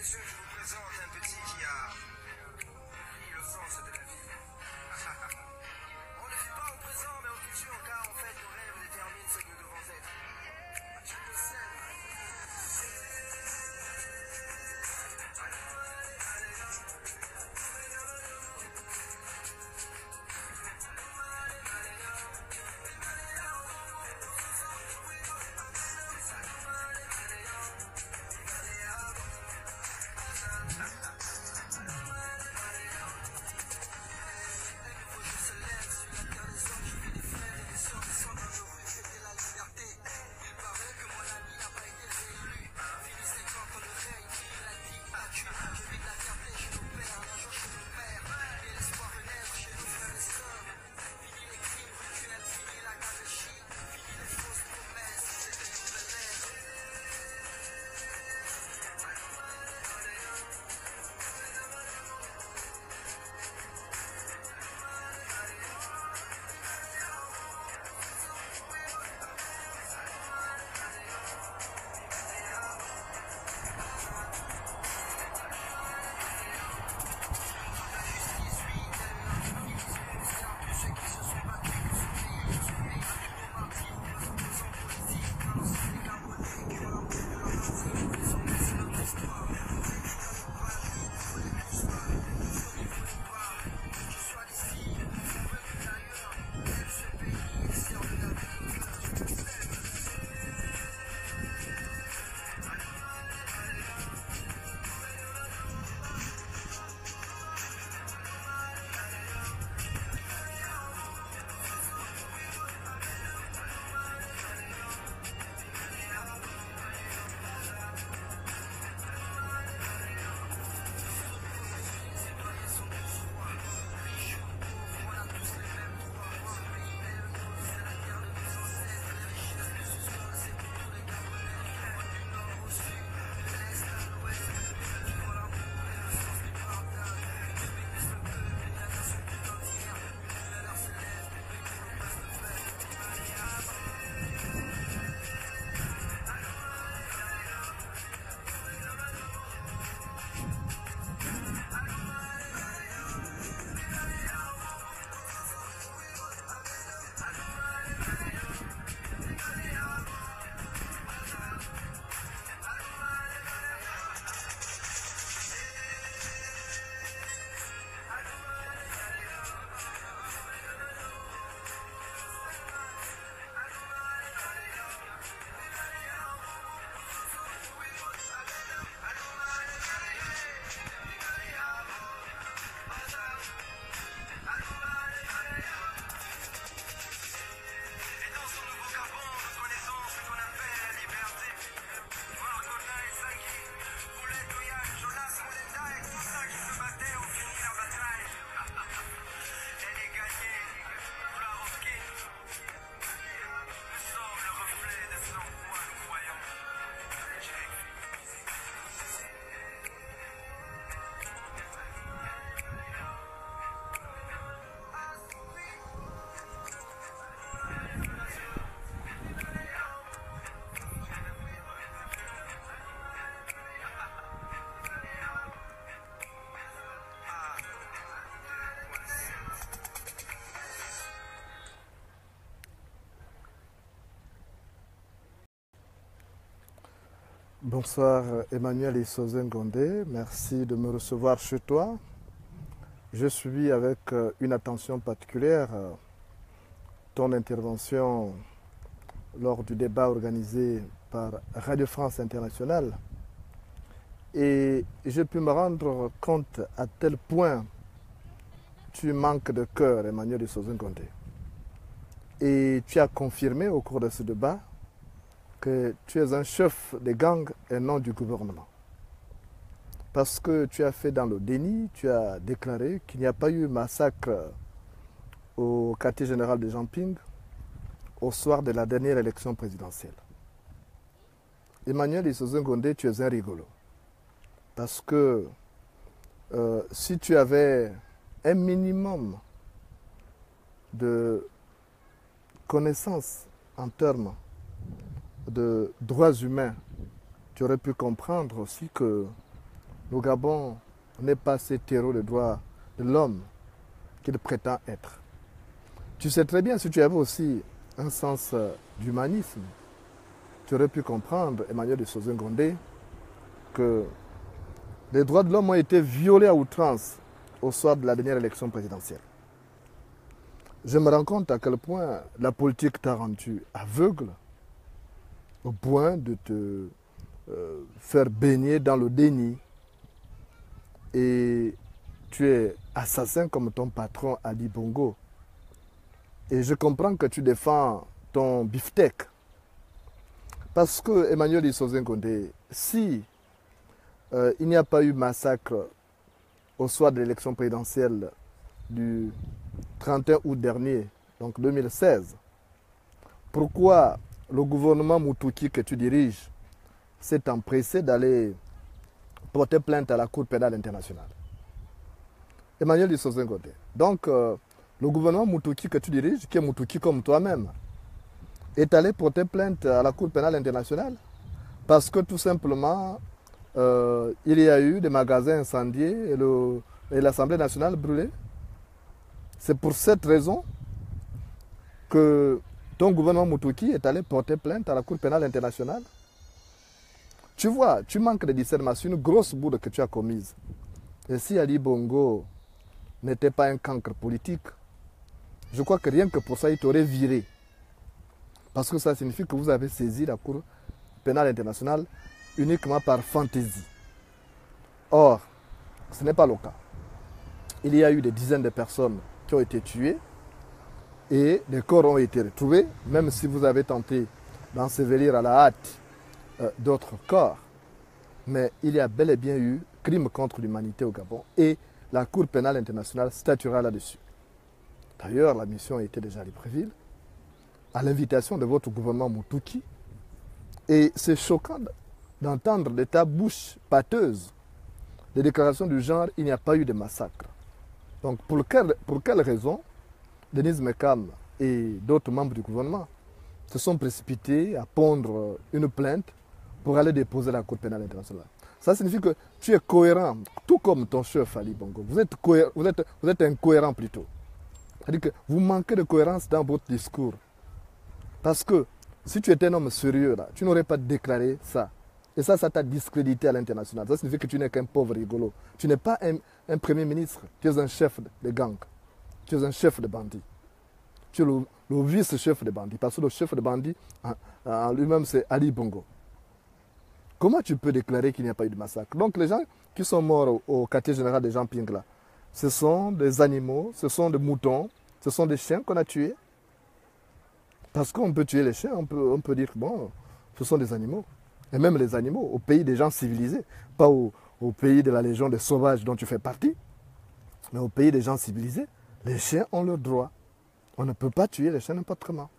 Monsieur, je vous présente un petit qui a pris le sens de la vie. On ne vit pas au présent, mais au futur, car en fait, nos rêves déterminent ce que nous devons être. Je le sais. Bonsoir Emmanuel Isozen Gondé, merci de me recevoir chez toi. Je suis avec une attention particulière ton intervention lors du débat organisé par Radio France Internationale et j'ai pu me rendre compte à tel point tu manques de cœur, Emmanuel Isozen Gondé. Et tu as confirmé au cours de ce débat que tu es un chef des gangs et non du gouvernement. Parce que tu as fait dans le déni, tu as déclaré qu'il n'y a pas eu massacre au quartier général de Jamping au soir de la dernière élection présidentielle. Emmanuel Isozen Gondé, tu es un rigolo. Parce que si tu avais un minimum de connaissances en termes de droits humains, tu aurais pu comprendre aussi que le Gabon n'est pas ce terreau de droits de l'homme qu'il prétend être. Tu sais très bien, si tu avais aussi un sens d'humanisme, tu aurais pu comprendre, Emmanuel de Sosengondé, que les droits de l'homme ont été violés à outrance au soir de la dernière élection présidentielle. Je me rends compte à quel point la politique t'a rendu aveugle, au point de te faire baigner dans le déni. Et tu es assassin comme ton patron Ali Bongo. Et je comprends que tu défends ton beefsteak. Parce que Emmanuel Issozengonde, si il n'y a pas eu massacre au soir de l'élection présidentielle du 31 août dernier, donc 2016, pourquoi le gouvernement Moutouki que tu diriges s'est empressé d'aller porter plainte à la Cour pénale internationale? Emmanuel Issozengonde. Donc, le gouvernement Moutouki que tu diriges, qui est Moutouki comme toi-même, est allé porter plainte à la Cour pénale internationale parce que tout simplement, il y a eu des magasins incendiés et l'Assemblée nationale brûlée. C'est pour cette raison que ton gouvernement Moutouki est allé porter plainte à la Cour pénale internationale. Tu vois, tu manques de discernement, c'est une grosse bourde que tu as commise. Et si Ali Bongo n'était pas un cancre politique, je crois que rien que pour ça, il t'aurait viré. Parce que ça signifie que vous avez saisi la Cour pénale internationale uniquement par fantaisie. Or, ce n'est pas le cas. Il y a eu des dizaines de personnes qui ont été tuées et des corps ont été retrouvés, même si vous avez tenté d'ensevelir à la hâte d'autres corps. Mais il y a bel et bien eu crime contre l'humanité au Gabon et la Cour pénale internationale statuera là-dessus. D'ailleurs, la mission était déjà à Libreville, à l'invitation de votre gouvernement Moutouki. Et c'est choquant d'entendre de ta bouche pâteuse des déclarations du genre « il n'y a pas eu de massacre ». Donc pour quelle raison Denise Mekam et d'autres membres du gouvernement se sont précipités à pondre une plainte pour aller déposer à la Cour pénale internationale? Ça signifie que tu es cohérent, tout comme ton chef Ali Bongo. Vous êtes incohérent plutôt. C'est-à-dire que vous manquez de cohérence dans votre discours. Parce que si tu étais un homme sérieux, là, tu n'aurais pas déclaré ça. Et ça t'a discrédité à l'international. Ça signifie que tu n'es qu'un pauvre rigolo. Tu n'es pas un premier ministre, tu es un chef de gang. Tu es un chef de bandit. Tu es le vice-chef de bandit. Parce que le chef de bandit, en lui-même, c'est Ali Bongo. Comment tu peux déclarer qu'il n'y a pas eu de massacre? Donc les gens qui sont morts au quartier général de Jean Ping, là, ce sont des animaux, ce sont des moutons, ce sont des chiens qu'on a tués. Parce qu'on peut tuer les chiens, on peut dire que bon, ce sont des animaux. Et même les animaux, au pays des gens civilisés, pas au pays de la légion des sauvages dont tu fais partie, mais au pays des gens civilisés, les chiens ont leurs droits. On ne peut pas tuer les chiens n'importe comment.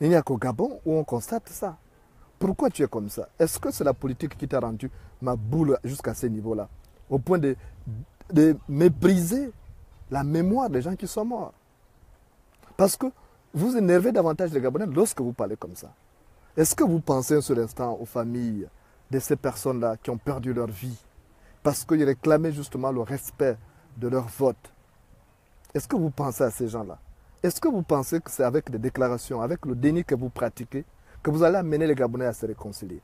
Il n'y a qu'au Gabon où on constate ça. Pourquoi tu es comme ça? Est-ce que c'est la politique qui t'a rendu ma boule jusqu'à ce niveau-là? Au point de mépriser la mémoire des gens qui sont morts. Parce que vous énervez davantage les Gabonais lorsque vous parlez comme ça. Est-ce que vous pensez un seul instant aux familles de ces personnes-là qui ont perdu leur vie parce qu'ils réclamaient justement le respect de leur vote? Est-ce que vous pensez à ces gens-là? Est-ce que vous pensez que c'est avec des déclarations, avec le déni que vous pratiquez, que vous allez amener les Gabonais à se réconcilier?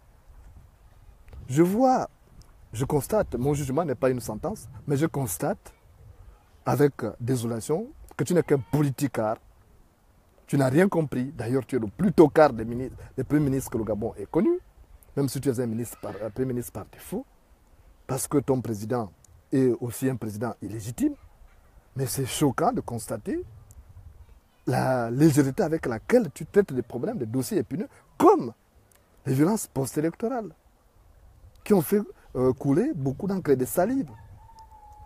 Je constate, mon jugement n'est pas une sentence, mais je constate avec désolation que tu n'es qu'un politicard. Tu n'as rien compris. D'ailleurs, tu es le plus tocard des premiers ministres que le Gabon ait connu, même si tu es un premier ministre par défaut, parce que ton président est aussi un président illégitime. Mais c'est choquant de constater la légèreté avec laquelle tu traites des problèmes, des dossiers épineux, comme les violences post-électorales, qui ont fait couler beaucoup d'encre et de salive.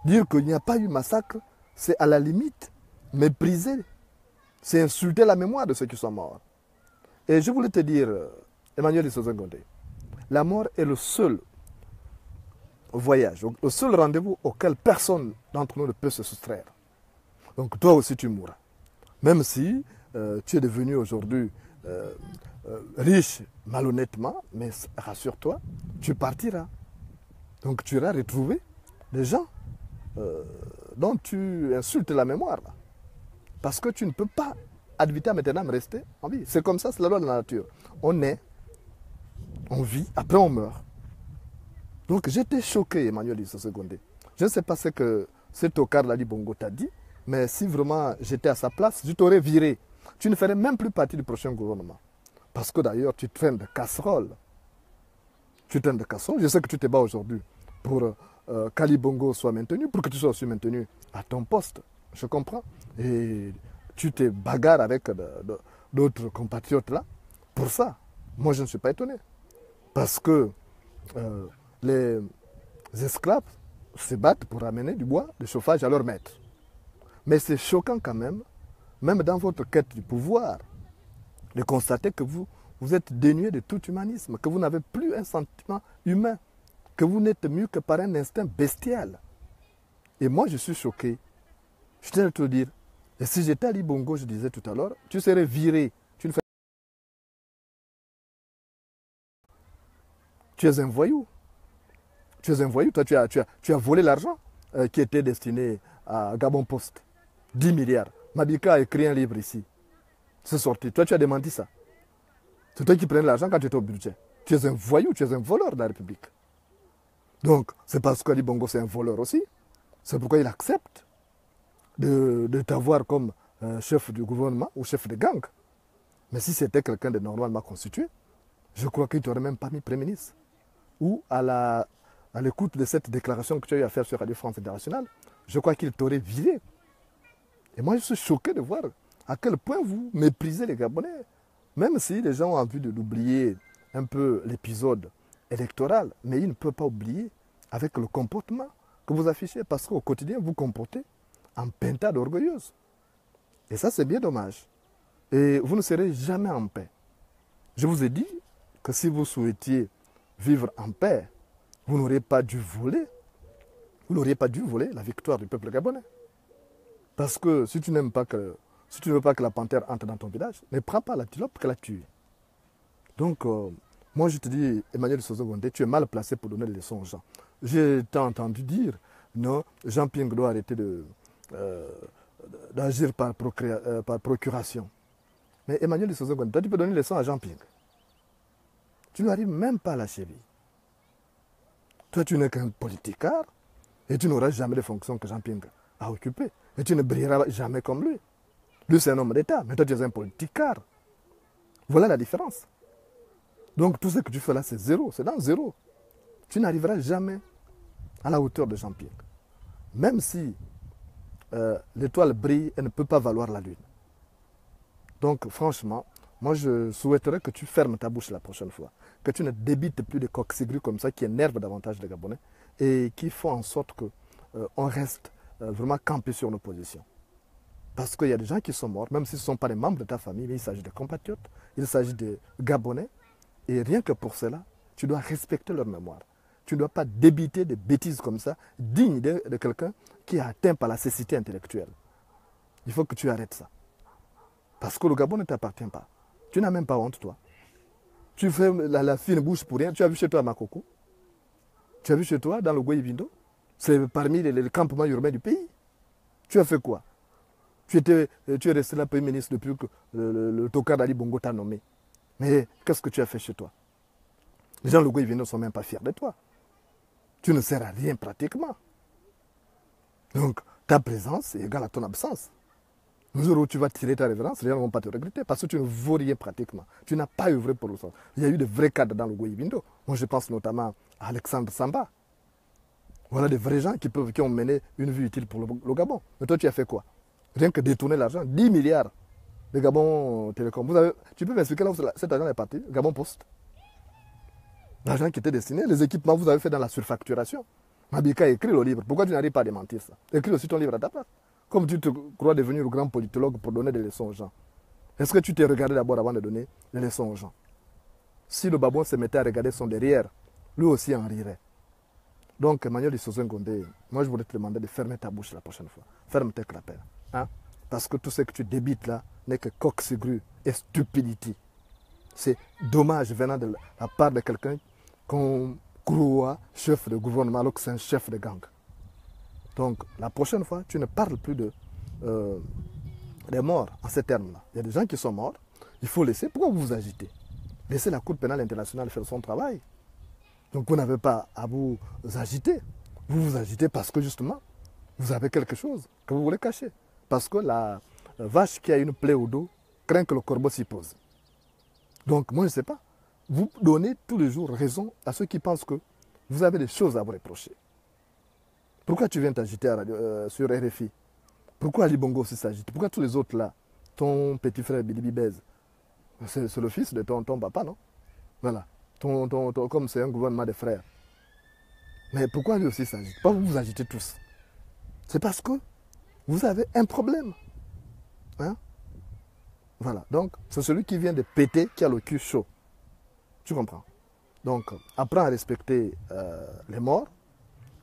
Dire qu'il n'y a pas eu massacre, c'est à la limite mépriser. C'est insulter la mémoire de ceux qui sont morts. Et je voulais te dire, Emmanuel Issozengonde, la mort est le seul voyage, le seul rendez-vous auquel personne d'entre nous ne peut se soustraire. Donc toi aussi tu mourras. Même si tu es devenu aujourd'hui riche malhonnêtement, mais rassure-toi, tu partiras. Donc tu iras retrouver des gens dont tu insultes la mémoire. Là. Parce que tu ne peux pas, ad vitam aeternam, rester en vie. C'est comme ça, c'est la loi de la nature. On est, on vit, après on meurt. Donc j'étais choqué, Emmanuel Issa Segonde. Je ne sais pas ce que ce tocard Ali Bongo t'a dit, mais si vraiment j'étais à sa place, je t'aurais viré. Tu ne ferais même plus partie du prochain gouvernement. Parce que d'ailleurs, tu traînes de casserole. Tu traînes de casserole. Je sais que tu te bats aujourd'hui pour qu'Ali Bongo soit maintenu, pour que tu sois aussi maintenu à ton poste. Je comprends. Et tu te bagarres avec d'autres compatriotes là pour ça. Moi, je ne suis pas étonné. Parce que les esclaves se battent pour amener du bois de chauffage à leur maître. Mais c'est choquant quand même dans votre quête du pouvoir, de constater que vous êtes dénué de tout humanisme, que vous n'avez plus un sentiment humain, que vous n'êtes mieux que par un instinct bestial. Et moi, je suis choqué. Je tiens à te le dire. Et si j'étais Ali Bongo, je disais tout à l'heure, tu serais viré. Tu es un voyou. Tu es un voyou. Toi, tu as volé l'argent qui était destiné à Gabon Post. 10 milliards. Mabika a écrit un livre ici. C'est sorti. Toi, tu as démenti ça. C'est toi qui prenais l'argent quand tu étais au budget. Tu es un voyou, tu es un voleur de la République. Donc, c'est parce qu'Ali Bongo, c'est un voleur aussi. C'est pourquoi il accepte de t'avoir comme chef du gouvernement ou chef de gang. Mais si c'était quelqu'un de normalement constitué, je crois qu'il ne t'aurait même pas mis Premier ministre. Ou à l'écoute de cette déclaration que tu as eu à faire sur Radio France Internationale, je crois qu'il t'aurait viré. Et moi, je suis choqué de voir à quel point vous méprisez les Gabonais. Même si les gens ont envie d'oublier un peu l'épisode électoral, mais ils ne peuvent pas oublier avec le comportement que vous affichez, parce qu'au quotidien, vous comportez en pintade orgueilleuse. Et ça, c'est bien dommage. Et vous ne serez jamais en paix. Je vous ai dit que si vous souhaitiez vivre en paix, vous n'auriez pas dû voler. Vous n'auriez pas dû voler la victoire du peuple gabonais. Parce que si tu n'aimes pas si tu ne veux pas que la panthère entre dans ton village, ne prends pas la tilope qu'elle a tuée. Donc, moi je te dis, Emmanuel Issa Segonde, tu es mal placé pour donner des leçons aux gens. J'ai entendu dire, non, Jean Ping doit arrêter d'agir par procuration. Mais Emmanuel Issa Segonde, toi tu peux donner des leçons à Jean Ping. Tu n'arrives même pas à la cheville. Toi tu n'es qu'un politicard et tu n'auras jamais de fonction que Jean Ping a occupée. Et tu ne brilleras jamais comme lui. Lui, c'est un homme d'État, mais toi, tu es un politicard. Voilà la différence. Donc, tout ce que tu fais là, c'est zéro. C'est dans zéro. Tu n'arriveras jamais à la hauteur de Jean Ping. Même si l'étoile brille, elle ne peut pas valoir la lune. Donc, franchement, moi, je souhaiterais que tu fermes ta bouche la prochaine fois. Que tu ne débites plus de coqs comme ça qui énervent davantage les Gabonais et qui font en sorte qu'on reste vraiment campé sur nos positions. Parce qu'il y a des gens qui sont morts, même s'ils ne sont pas des membres de ta famille, mais il s'agit de compatriotes, il s'agit de Gabonais. Et rien que pour cela, tu dois respecter leur mémoire. Tu ne dois pas débiter des bêtises comme ça, dignes de quelqu'un qui est atteint par la cécité intellectuelle. Il faut que tu arrêtes ça. Parce que le Gabon ne t'appartient pas. Tu n'as même pas honte, toi. Tu fais la fine bouche pour rien. Tu as vu chez toi à Makoko. Tu as vu chez toi dans le Goïvindo. C'est parmi les campements urbains du pays. Tu as fait quoi? Tu es resté là Premier ministre depuis que le tocard d'Ali Bongo t'a nommé. Mais qu'est-ce que tu as fait chez toi? Les gens de Goïvindo ne sont même pas fiers de toi. Tu ne sers à rien pratiquement. Donc, ta présence est égale à ton absence. Le jour où tu vas tirer ta révérence, les gens ne vont pas te regretter parce que tu ne vaux rien pratiquement. Tu n'as pas œuvré pour le sens. Il y a eu de vrais cadres dans le Goïvindo. Moi, je pense notamment à Alexandre Samba. Voilà des vrais gens qui ont mené une vie utile pour le Gabon. Mais toi, tu as fait quoi? Rien que détourner l'argent. 10 milliards de Gabon Télécom. Tu peux m'expliquer là où cet argent est parti? Gabon Post. L'argent qui était destiné, les équipements vous avez fait dans la surfacturation. Mabika écrit le livre. Pourquoi tu n'arrives pas à démentir ça? Écris aussi ton livre à ta place. Comme tu te crois devenir le grand politologue pour donner des leçons aux gens. Est-ce que tu t'es regardé d'abord avant de donner des leçons aux gens? Si le babon se mettait à regarder son derrière, lui aussi en rirait. Donc, Emmanuel Issa Segonde, moi je voudrais te demander de fermer ta bouche la prochaine fois. Ferme tes clapets. Hein? Parce que tout ce que tu débites là n'est que coqsigru et stupidité. C'est dommage venant de la part de quelqu'un qu'on croit chef de gouvernement alors que c'est un chef de gang. Donc la prochaine fois, tu ne parles plus des morts en ces termes-là. Il y a des gens qui sont morts, il faut laisser. Pourquoi vous vous agitez? Laissez la Cour pénale internationale faire son travail. Donc vous n'avez pas à vous agiter. Vous vous agitez parce que justement, vous avez quelque chose que vous voulez cacher. Parce que la vache qui a une plaie au dos craint que le corbeau s'y pose. Donc moi je ne sais pas. Vous donnez tous les jours raison à ceux qui pensent que vous avez des choses à vous reprocher. Pourquoi tu viens t'agiter sur RFI? Pourquoi Ali Bongo aussi s'agite? Pourquoi tous les autres là? Ton petit frère Billy Bibez, c'est le fils de ton papa, non? Voilà. Comme c'est un gouvernement de frères. Mais pourquoi lui aussi s'agite? Pourquoi vous vous agitez tous? C'est parce que vous avez un problème. Hein? Voilà. Donc, c'est celui qui vient de péter qui a le cul chaud. Tu comprends? Donc, apprends à respecter les morts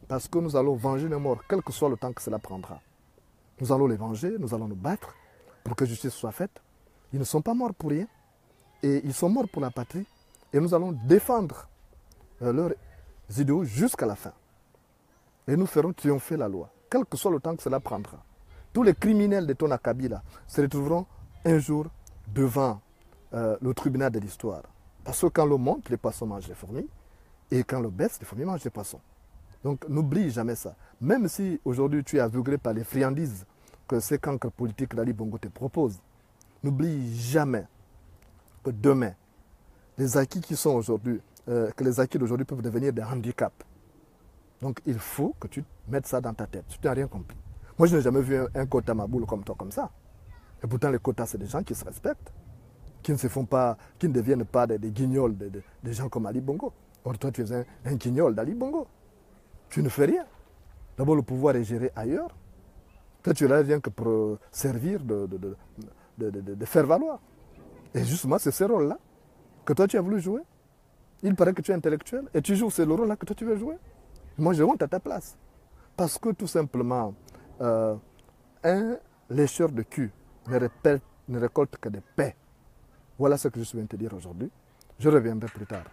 parce que nous allons venger les morts, quel que soit le temps que cela prendra. Nous allons les venger, nous allons nous battre pour que justice soit faite. Ils ne sont pas morts pour rien et ils sont morts pour la patrie et nous allons défendre leurs idéaux jusqu'à la fin. Et nous ferons triompher la loi, quel que soit le temps que cela prendra. Tous les criminels de Tona Kabila se retrouveront un jour devant le tribunal de l'histoire. Parce que quand l'eau monte, les poissons mangent les fourmis. Et quand l'eau baisse, les fourmis mangent les poissons. Donc n'oublie jamais ça. Même si aujourd'hui tu es aveuglé par les friandises que ces cancres politiques d'Ali Bongo te proposent, n'oublie jamais que demain, les acquis qui sont aujourd'hui, que les acquis d'aujourd'hui peuvent devenir des handicaps. Donc il faut que tu mettes ça dans ta tête. Tu n'as rien compris. Moi je n'ai jamais vu un quota maboule comme toi comme ça. Et pourtant les quotas c'est des gens qui se respectent, qui ne se font pas, qui ne deviennent pas des guignols des gens comme Ali Bongo. Or toi tu es un guignol d'Ali Bongo. Tu ne fais rien. D'abord le pouvoir est géré ailleurs. Toi tu es là rien que pour servir de faire valoir. Et justement c'est ce rôle-là que toi tu as voulu jouer. Il paraît que tu es intellectuel et tu joues, c'est le rôle-là que toi tu veux jouer. Moi je honte à ta place. Parce que tout simplement, un lécheur de cul ne récolte que des paix. Voilà ce que je viens de te dire aujourd'hui. Je reviendrai plus tard.